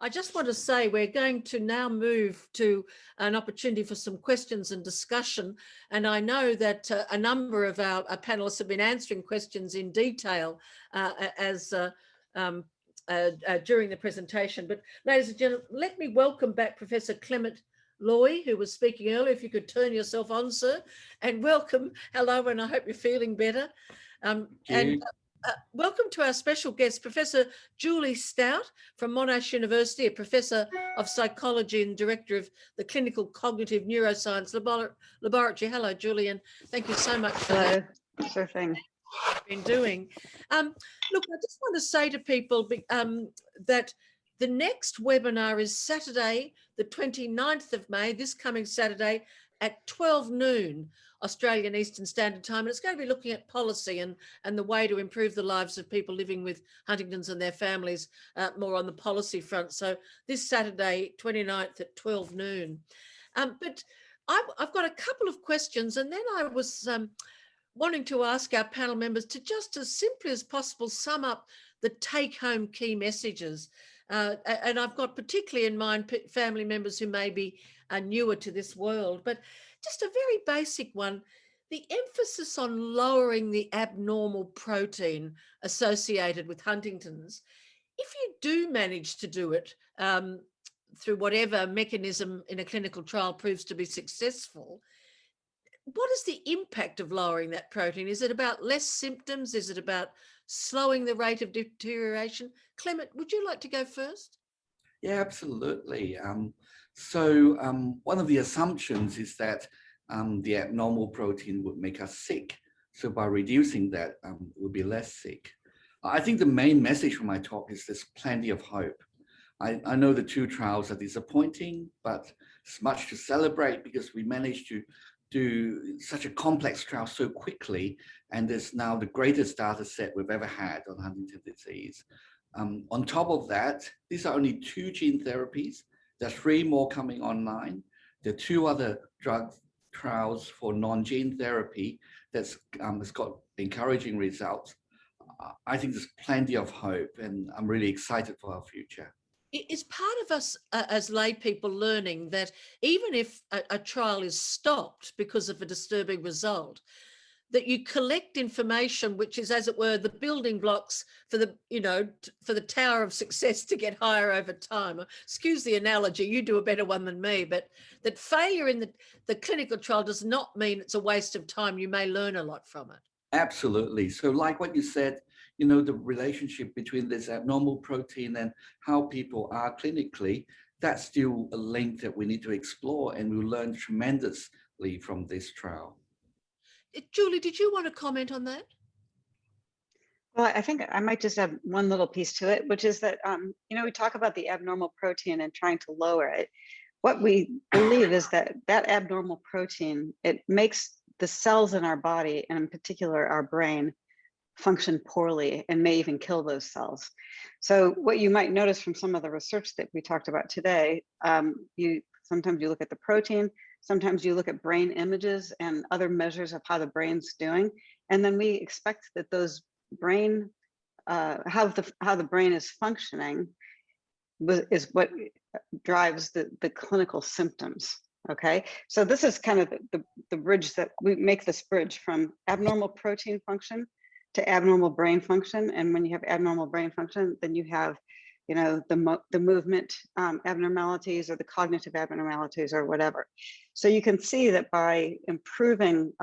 I just want to say we're going to now move to an opportunity for some questions and discussion. And I know that a number of our panelists have been answering questions in detail during the presentation. But ladies and gentlemen, let me welcome back Professor Clement Loy, who was speaking earlier. If you could turn yourself on, sir, and welcome. Hello, and I hope you're feeling better. Welcome to our special guest, Professor Julie Stout from Monash University, a professor of psychology and director of the Clinical Cognitive Neuroscience Laboratory. Hello, Julie, and thank you so much for that. Sure thing. Been doing. Look, I just want to say to people that the next webinar is Saturday, the 29th of May, this coming Saturday at 12 noon Australian Eastern Standard Time. And it's going to be looking at policy and the way to improve the lives of people living with Huntington's and their families, more on the policy front. So this Saturday, 29th at 12 noon. But I've got a couple of questions, and then I was wanting to ask our panel members to just as simply as possible sum up the take-home key messages. And I've got particularly in mind family members who may be newer to this world, but just a very basic one, the emphasis on lowering the abnormal protein associated with Huntington's. If you do manage to do it through whatever mechanism in a clinical trial proves to be successful, what is the impact of lowering that protein? Is it about less symptoms? Is it about slowing the rate of deterioration? Clement, would you like to go first? Yeah, absolutely. So one of the assumptions is that the abnormal protein would make us sick. So by reducing that, we'll be less sick. I think the main message from my talk is there's plenty of hope. I know the two trials are disappointing, but it's much to celebrate because we managed to do such a complex trial so quickly, and there's now the greatest data set we've ever had on Huntington disease. On top of that, these are only 2 gene therapies. There's 3 more coming online. There are 2 other drug trials for non-gene therapy that's has got encouraging results. I think there's plenty of hope, and I'm really excited for our future. Is part of us as lay people learning that even if a trial is stopped because of a disturbing result, that you collect information which is, as it were, the building blocks for the, for the tower of success to get higher over time? Excuse the analogy, you do a better one than me, but that failure in the clinical trial does not mean it's a waste of time. You may learn a lot from it. Absolutely. So like what you said, the relationship between this abnormal protein and how people are clinically, that's still a link that we need to explore, and we'll learn tremendously from this trial. Julie, did you want to comment on that? Well, I think I might just add one little piece to it, which is that, we talk about the abnormal protein and trying to lower it. What we believe is that abnormal protein, it makes the cells in our body, and in particular our brain, function poorly and may even kill those cells. So what you might notice from some of the research that we talked about today, sometimes you look at the protein, sometimes you look at brain images and other measures of how the brain's doing, and then we expect that those brain, how the brain is functioning is what drives the clinical symptoms. Okay, so this is kind of the bridge that we make, this bridge from abnormal protein function to abnormal brain function. And when you have abnormal brain function, then you have, the movement abnormalities or the cognitive abnormalities or whatever. So you can see that by improving,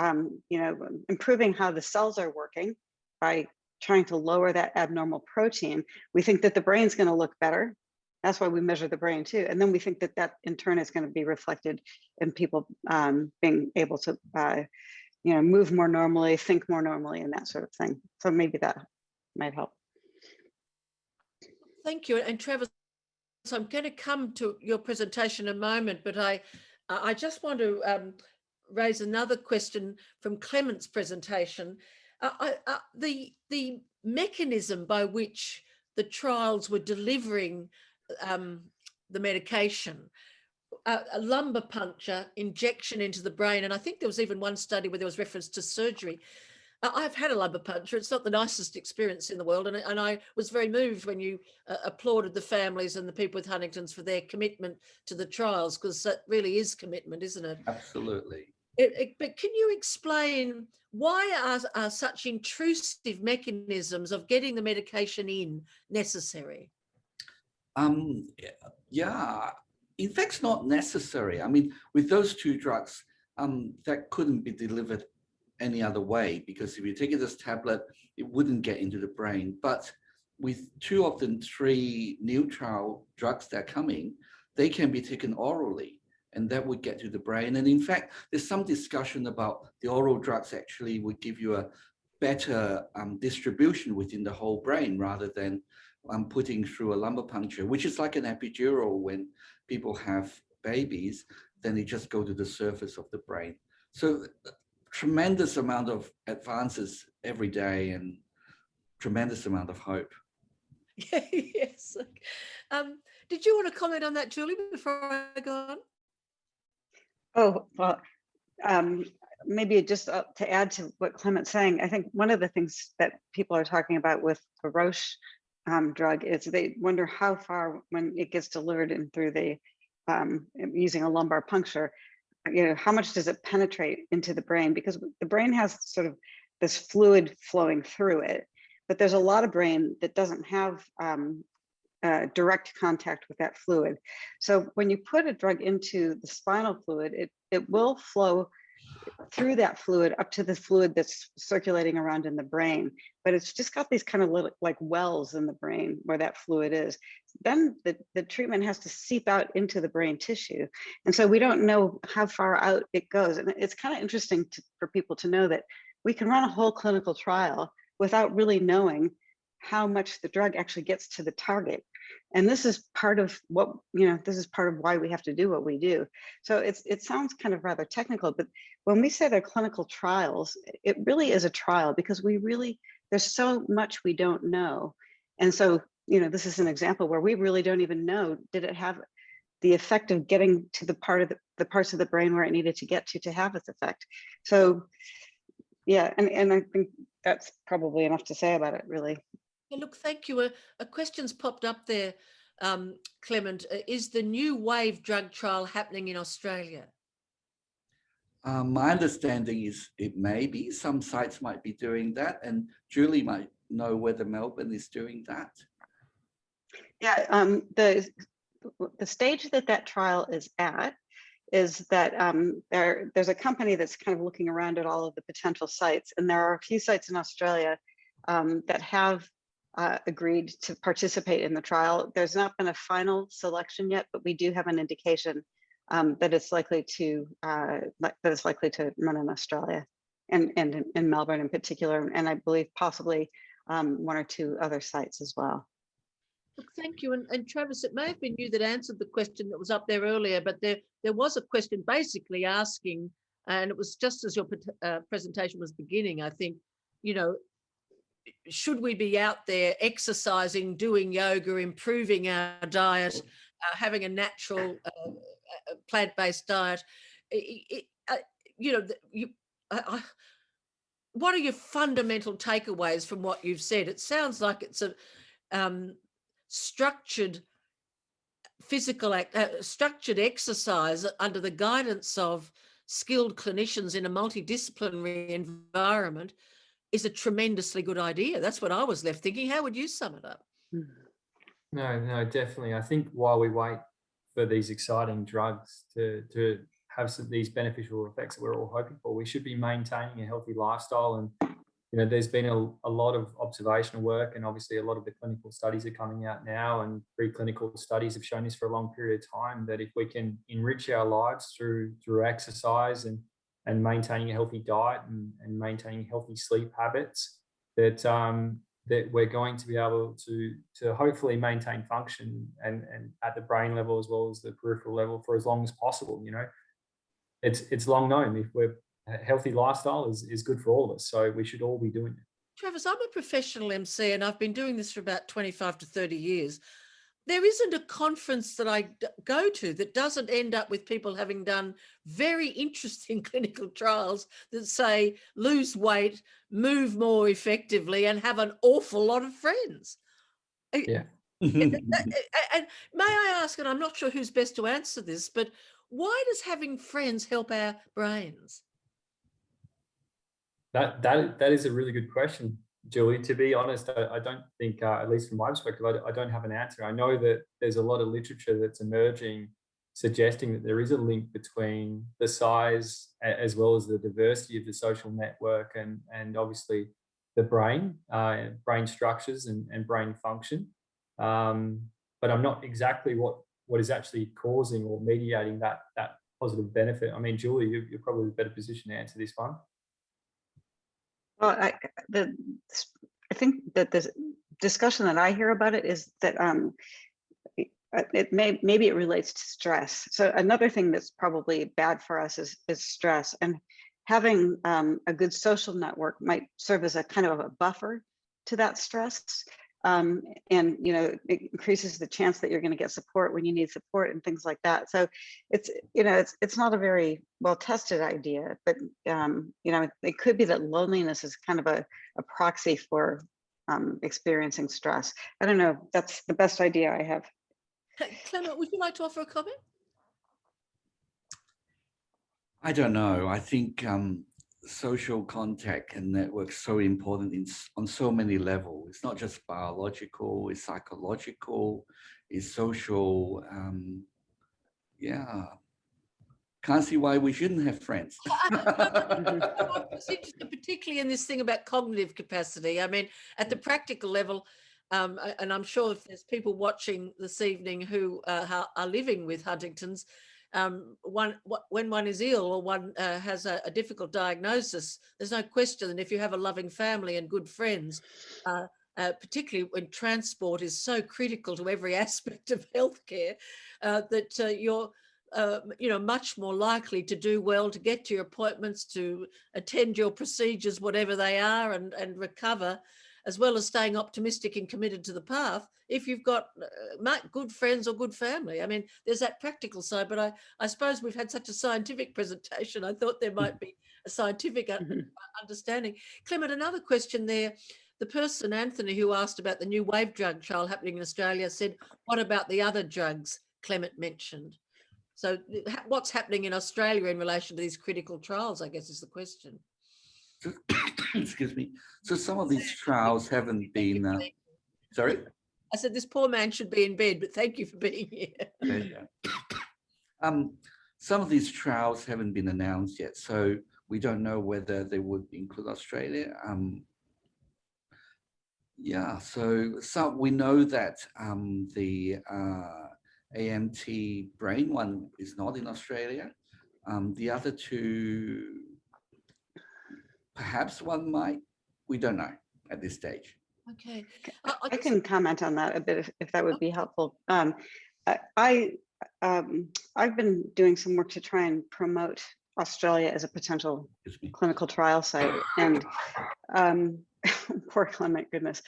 improving how the cells are working, by trying to lower that abnormal protein, we think that the brain's going to look better. That's why we measure the brain too. And then we think that in turn is going to be reflected in people being able to move more normally, think more normally, and that sort of thing. So maybe that might help. Thank you. And Travis, so I'm going to come to your presentation in a moment, but I just want to raise another question from Clement's presentation. The mechanism by which the trials were delivering the medication, a lumbar puncture, injection into the brain, and I think there was even one study where there was reference to surgery. I've had a lumbar puncture. It's not the nicest experience in the world. And I was very moved when you applauded the families and the people with Huntington's for their commitment to the trials, because that really is commitment, isn't it? Absolutely. But can you explain why are such intrusive mechanisms of getting the medication in necessary? Yeah, in fact, it's not necessary. I mean, with those two drugs, that couldn't be delivered any other way, because if you take it as tablet, it wouldn't get into the brain. But with two of the three new trial drugs that are coming, they can be taken orally, and that would get to the brain. And in fact, there's some discussion about the oral drugs actually would give you a better distribution within the whole brain, rather than putting through a lumbar puncture, which is like an epidural when people have babies, then they just go to the surface of the brain. So tremendous amount of advances every day and tremendous amount of hope. Yes. Did you want to comment on that, Julie, before I go on? Oh, well, maybe just to add to what Clement's saying, I think one of the things that people are talking about with the Roche drug is they wonder how far, when it gets delivered in through the using a lumbar puncture, how much does it penetrate into the brain? Because the brain has sort of this fluid flowing through it, but there's a lot of brain that doesn't have direct contact with that fluid. So when you put a drug into the spinal fluid, it will flow through that fluid up to the fluid that's circulating around in the brain, but it's just got these kind of little like wells in the brain where that fluid is. Then the treatment has to seep out into the brain tissue. And so we don't know how far out it goes. And it's kind of interesting for people to know that we can run a whole clinical trial without really knowing how much the drug actually gets to the target. And this is part of what, this is part of why we have to do what we do. So it sounds kind of rather technical, but when we say they're clinical trials, it really is a trial, because there's so much we don't know. And so, this is an example where we really don't even know, did it have the effect of getting to the parts of the brain where it needed to get to have its effect. So yeah, and I think that's probably enough to say about it, really. Yeah, look, thank you. A question's popped up there, Clement. Is the new wave drug trial happening in Australia? My understanding is it may be. Some sites might be doing that, and Julie might know whether Melbourne is doing that. Yeah, the stage that trial is at is that there's a company that's kind of looking around at all of the potential sites, and there are a few sites in Australia that have agreed to participate in the trial. There's not been a final selection yet, but we do have an indication that it's likely to run in Australia and in Melbourne in particular, and I believe possibly one or two other sites as well. Look, thank you. And Travis, it may have been you that answered the question that was up there earlier, but there was a question basically asking, and it was just as your presentation was beginning, I think, should we be out there exercising, doing yoga, improving our diet, having a natural plant-based diet? What are your fundamental takeaways from what you've said? It sounds like it's a structured structured exercise under the guidance of skilled clinicians in a multidisciplinary environment is a tremendously good idea. That's what I was left thinking. How would you sum it up? No, definitely. I think while we wait for these exciting drugs to have these beneficial effects that we're all hoping for, we should be maintaining a healthy lifestyle. And there's been a lot of observational work, and obviously a lot of the clinical studies are coming out now, and preclinical studies have shown this for a long period of time, that if we can enrich our lives through exercise and maintaining a healthy diet and maintaining healthy sleep habits, that we're going to be able to hopefully maintain function and at the brain level as well as the peripheral level for as long as possible. It's long known, if we're a healthy lifestyle is good for all of us, so we should all be doing it. Travis, I'm a professional MC and I've been doing this for about 25 to 30 years. there isn't a conference that I go to that doesn't end up with people having done very interesting clinical trials that say lose weight, move more effectively, and have an awful lot of friends. Yeah. And may I ask, and I'm not sure who's best to answer this, but why does having friends help our brains? That is a really good question, Julie. To be honest, I don't think, at least from my perspective, I don't have an answer. I know that there's a lot of literature that's emerging suggesting that there is a link between the size as well as the diversity of the social network and obviously the brain, brain structures and brain function. But I'm not exactly what is actually causing or mediating that positive benefit. I mean, Julie, you're probably in a better position to answer this one. Well, I think that the discussion that I hear about it is that maybe it relates to stress. So another thing that's probably bad for us is stress, and having a good social network might serve as a kind of a buffer to that stress. And it increases the chance that you're going to get support when you need support and things like that. So it's not a very well tested idea, but it could be that loneliness is kind of a proxy for experiencing stress. I don't know. That's the best idea I have. Clement, would you like to offer a comment? I don't know. I think social contact and networks so important on so many levels. It's not just biological, it's psychological, it's social. Yeah. Can't see why we shouldn't have friends. I'm just interested, particularly in this thing about cognitive capacity. I mean, at the practical level, and I'm sure if there's people watching this evening who are living with Huntington's, when one is ill or one has a difficult diagnosis, there's no question that if you have a loving family and good friends, particularly when transport is so critical to every aspect of healthcare, that you're much more likely to do well, to get to your appointments, to attend your procedures, whatever they are, and recover, as well as staying optimistic and committed to the path, if you've got good friends or good family. I mean, there's that practical side, but I suppose we've had such a scientific presentation. I thought there might be a scientific understanding. Clement, another question there. The person, Anthony, who asked about the new wave drug trial happening in Australia said, what about the other drugs Clement mentioned? So what's happening in Australia in relation to these critical trials, I guess, is the question. Excuse me. So some of these trials haven't been, sorry? I said, this poor man should be in bed, but thank you for being here. Yeah. Some of these trials haven't been announced yet, so we don't know whether they would include Australia. Yeah, so we know that the AMT brain one is not in Australia. The other two, perhaps one might, we don't know at this stage. Okay. I can comment on that a bit if that would be helpful. I've been doing some work to try and promote Australia as a potential clinical trial site, and poor Clement, goodness.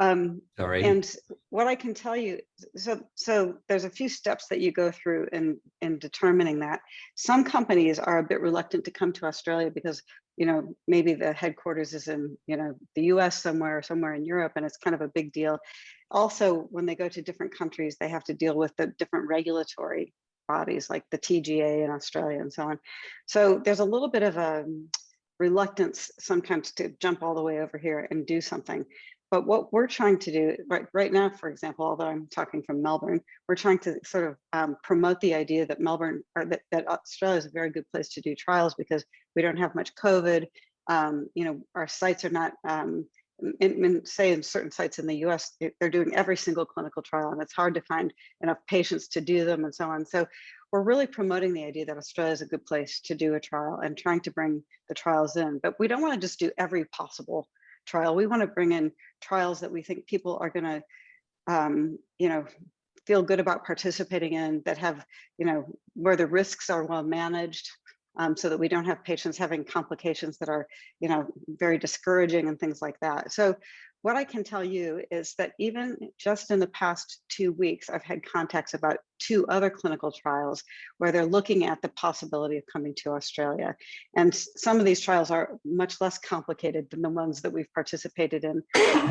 Sorry. And what I can tell you, so there's a few steps that you go through in determining that. Some companies are a bit reluctant to come to Australia because, maybe the headquarters is in, the US somewhere or somewhere in Europe, and it's kind of a big deal. Also, when they go to different countries, they have to deal with the different regulatory bodies like the TGA in Australia and so on. So there's a little bit of a reluctance sometimes to jump all the way over here and do something. But what we're trying to do right now, for example, although I'm talking from Melbourne, we're trying to sort of promote the idea that that Australia is a very good place to do trials because we don't have much COVID. Our sites are not, say in certain sites in the US, they're doing every single clinical trial, and it's hard to find enough patients to do them and so on. So we're really promoting the idea that Australia is a good place to do a trial and trying to bring the trials in. But we don't want to just do every possible trial. We want to bring in trials that we think people are going to, feel good about participating in, that have, where the risks are well managed, so that we don't have patients having complications that are, very discouraging and things like that. So what I can tell you is that even just in the past 2 weeks, I've had contacts about 2 other clinical trials where they're looking at the possibility of coming to Australia. And some of these trials are much less complicated than the ones that we've participated in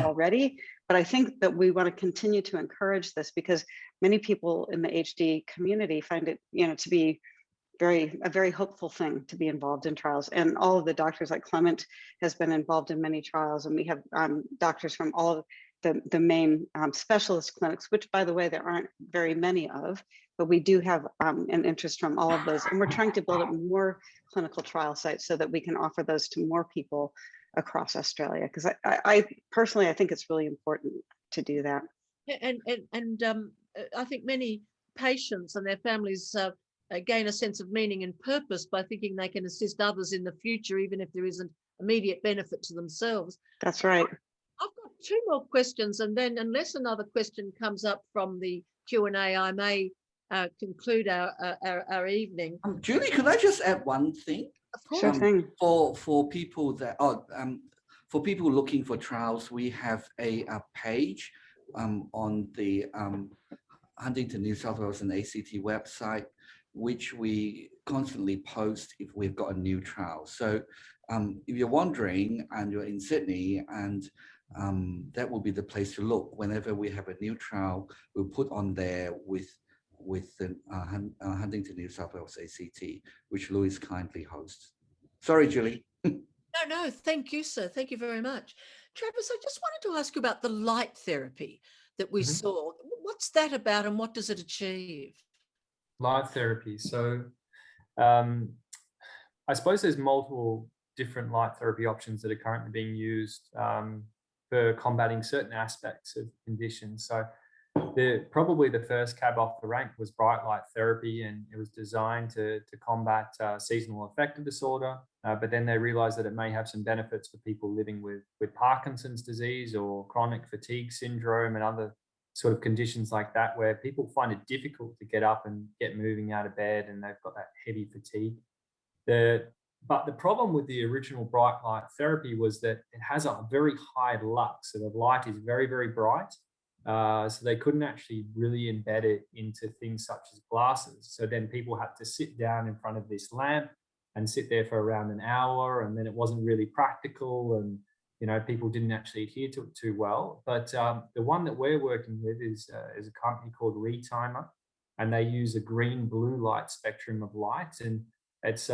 already. But I think that we want to continue to encourage this because many people in the HD community find it, to be a very hopeful thing to be involved in trials. And all of the doctors, like Clement has been involved in many trials, and we have doctors from all of the main specialist clinics, which, by the way, there aren't very many of, but we do have an interest from all of those. And we're trying to build up more clinical trial sites so that we can offer those to more people across Australia. Because I personally, I think it's really important to do that. And I think many patients and their families gain a sense of meaning and purpose by thinking they can assist others in the future, even if there isn't immediate benefit to themselves. That's right. I've got 2 more questions, and then unless another question comes up from the Q&A, I may conclude our evening. Julie, could I just add one thing? Of course. Sure thing. For people that for people looking for trials, we have a page on the Huntington, New South Wales and ACT website, which we constantly post if we've got a new trial. So if you're wondering and you're in Sydney, and that will be the place to look. Whenever we have a new trial, we'll put on there with the Huntington, New South Wales ACT, which Louis kindly hosts. Sorry, Julie. No, thank you, sir. Thank you very much. Travis, I just wanted to ask you about the light therapy that we saw. What's that about and what does it achieve? Light therapy. So I suppose there's multiple different light therapy options that are currently being used for combating certain aspects of conditions. So probably the first cab off the rank was bright light therapy, and it was designed to combat seasonal affective disorder. But then they realized that it may have some benefits for people living with Parkinson's disease or chronic fatigue syndrome and other sort of conditions like that, where people find it difficult to get up and get moving out of bed, and they've got that heavy fatigue. But the problem with the original bright light therapy was that it has a very high lux, so the light is very, very bright. So they couldn't actually really embed it into things such as glasses. So then people had to sit down in front of this lamp and sit there for around an hour, and then it wasn't really practical, and people didn't actually adhere to it too well. But the one that we're working with is a company called Retimer, and they use a green-blue light spectrum of light, and it's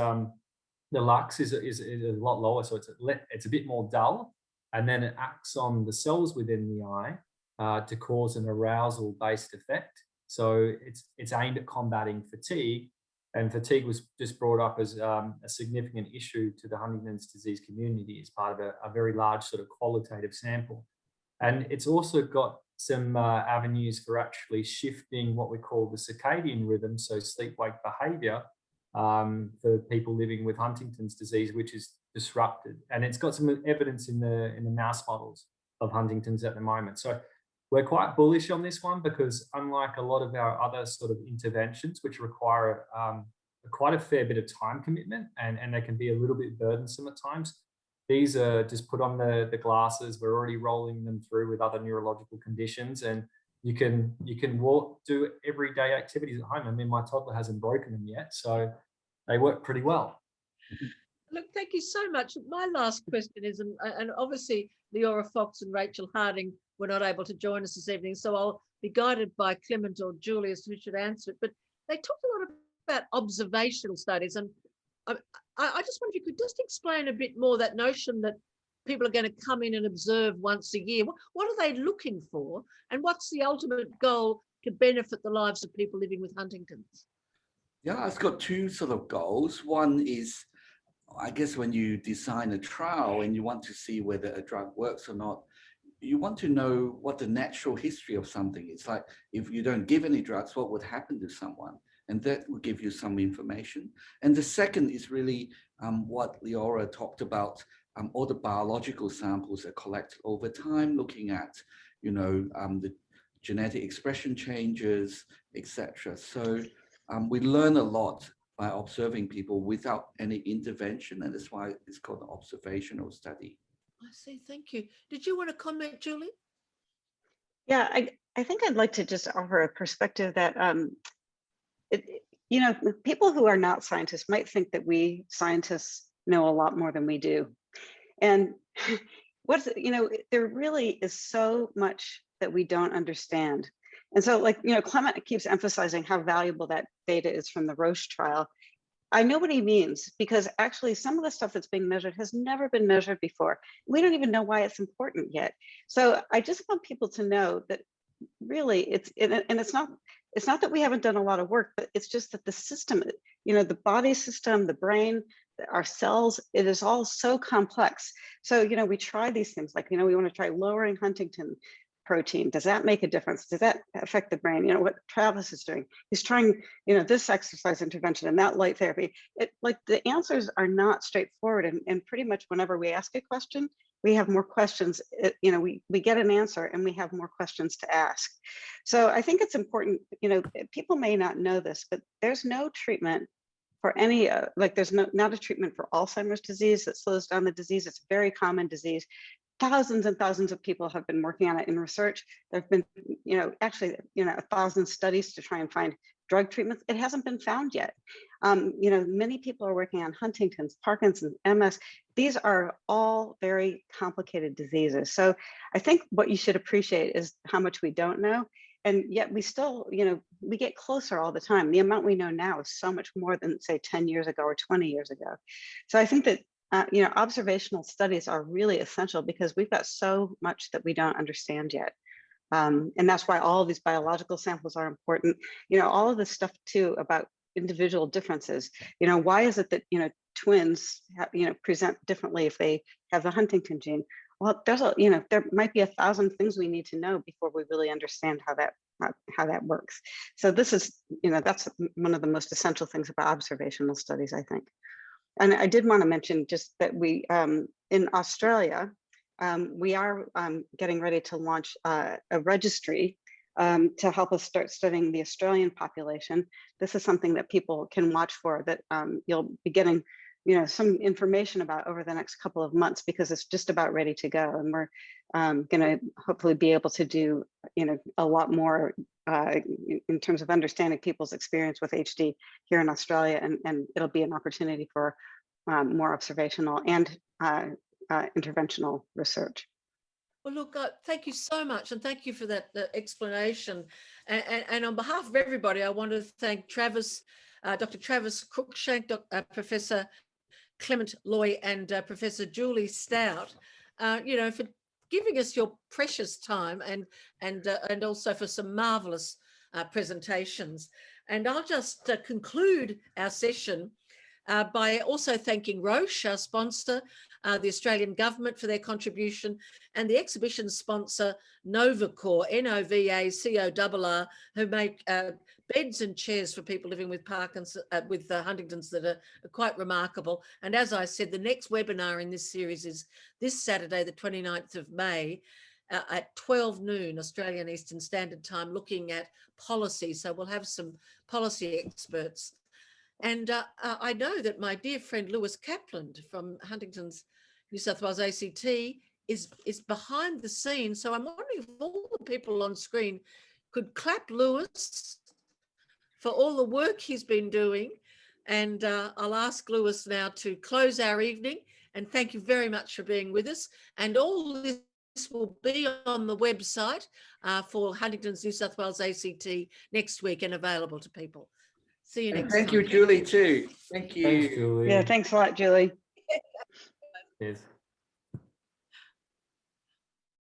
the lux is a lot lower, so it's a bit more dull, and then it acts on the cells within the eye to cause an arousal-based effect. So it's aimed at combating fatigue, and fatigue was just brought up as a significant issue to the Huntington's disease community as part of a very large sort of qualitative sample. And it's also got some avenues for actually shifting what we call the circadian rhythm, so sleep-wake behavior, for people living with Huntington's disease, which is disrupted. And it's got some evidence in the mouse models of Huntington's at the moment. So we're quite bullish on this one because, unlike a lot of our other sort of interventions, which require quite a fair bit of time commitment and they can be a little bit burdensome at times, these are just put on the glasses. We're already rolling them through with other neurological conditions, and you can do everyday activities at home. I mean, my toddler hasn't broken them yet, so they work pretty well. Look, thank you so much. My last question is, and obviously Leora Fox and Rachel Harding were not able to join us this evening, so I'll be guided by Clement or Julius who should answer it. But they talked a lot about observational studies, and I just wonder if you could just explain a bit more that notion that people are going to come in and observe once a year. What are they looking for, and what's the ultimate goal to benefit the lives of people living with Huntington's? Yeah, it's got 2 sort of goals. One is, I guess, when you design a trial and you want to see whether a drug works or not, you want to know what the natural history of something is. Like, if you don't give any drugs, what would happen to someone? And that will give you some information. And the second is really what Leora talked about, all the biological samples are collected over time, looking at, the genetic expression changes, etc. So we learn a lot by observing people without any intervention, and that's why it's called an observational study. I see. Thank you. Did you want to comment, Julie? Yeah, I think I'd like to just offer a perspective that, you know, people who are not scientists might think that we scientists know a lot more than we do. And you know, there really is so much that we don't understand. And so, like, you know, Clement keeps emphasizing how valuable that data is from the Roche trial. I know what he means, because actually some of the stuff that's being measured has never been measured before. We don't even know why it's important yet. So I just want people to know that really it's not that we haven't done a lot of work, but it's just that the system, you know, the body system, the brain, our cells, it is all so complex. So, you know, we try these things, like, you know, we want to try lowering Huntington protein. Does that make a difference? Does that affect the brain? You know, what Travis is doing, he's trying, you know, this exercise intervention and that light therapy. Like, the answers are not straightforward. And pretty much whenever we ask a question, we have more questions. You know, we get an answer and we have more questions to ask. So I think it's important, you know, people may not know this, but there's no treatment for any, like, there's not a treatment for Alzheimer's disease that slows down the disease. It's a very common disease. Thousands and thousands of people have been working on it in research. There have been, you know, actually, you know, 1,000 studies to try and find drug treatments. It hasn't been found yet. You know, many people are working on Huntington's, Parkinson's, MS. These are all very complicated diseases. So I think what you should appreciate is how much we don't know. And yet we still, you know, we get closer all the time. The amount we know now is so much more than, say, 10 years ago or 20 years ago. So I think that you know, observational studies are really essential, because we've got so much that we don't understand yet. And that's why all of these biological samples are important. You know, all of this stuff too about individual differences. You know, why is it that, you know, twins you know, present differently if they have the Huntington gene? Well, there's a, you know, there might be 1,000 things we need to know before we really understand how that works. So this is, you know, that's one of the most essential things about observational studies, I think. And I did want to mention just that we, in Australia, we are getting ready to launch a registry to help us start studying the Australian population. This is something that people can watch for, that you'll be getting, you know, some information about over the next couple of months, because it's just about ready to go. And we're going to hopefully be able to do, you know, a lot more in terms of understanding people's experience with HD here in Australia, and it'll be an opportunity for more observational and interventional research. Well, look, thank you so much, and thank you for that explanation. And on behalf of everybody, I want to thank Travis, Dr. Travis Cruikshank, Professor Clement Loy, and Professor Julie Stout, you know, for giving us your precious time, and also for some marvelous presentations. And I'll just conclude our session by also thanking Roche, our sponsor, the Australian government, for their contribution, and the exhibition sponsor, Novacor, Novacor, who make beds and chairs for people living with Parkinson's, with Huntington's, that are quite remarkable. And as I said, the next webinar in this series is this Saturday, the 29th of May, at 12 noon Australian Eastern Standard Time, looking at policy. So we'll have some policy experts. And I know that my dear friend Lewis Kaplan from Huntington's New South Wales ACT is behind the scenes. So I'm wondering if all the people on screen could clap Lewis for all the work he's been doing. And I'll ask Lewis now to close our evening. And thank you very much for being with us. And all this will be on the website for Huntington's New South Wales ACT next week, and available to people. See you next time. Thank you, Julie, too. Thank you. Thanks, Julie. Yeah, thanks a lot, Julie. Cheers.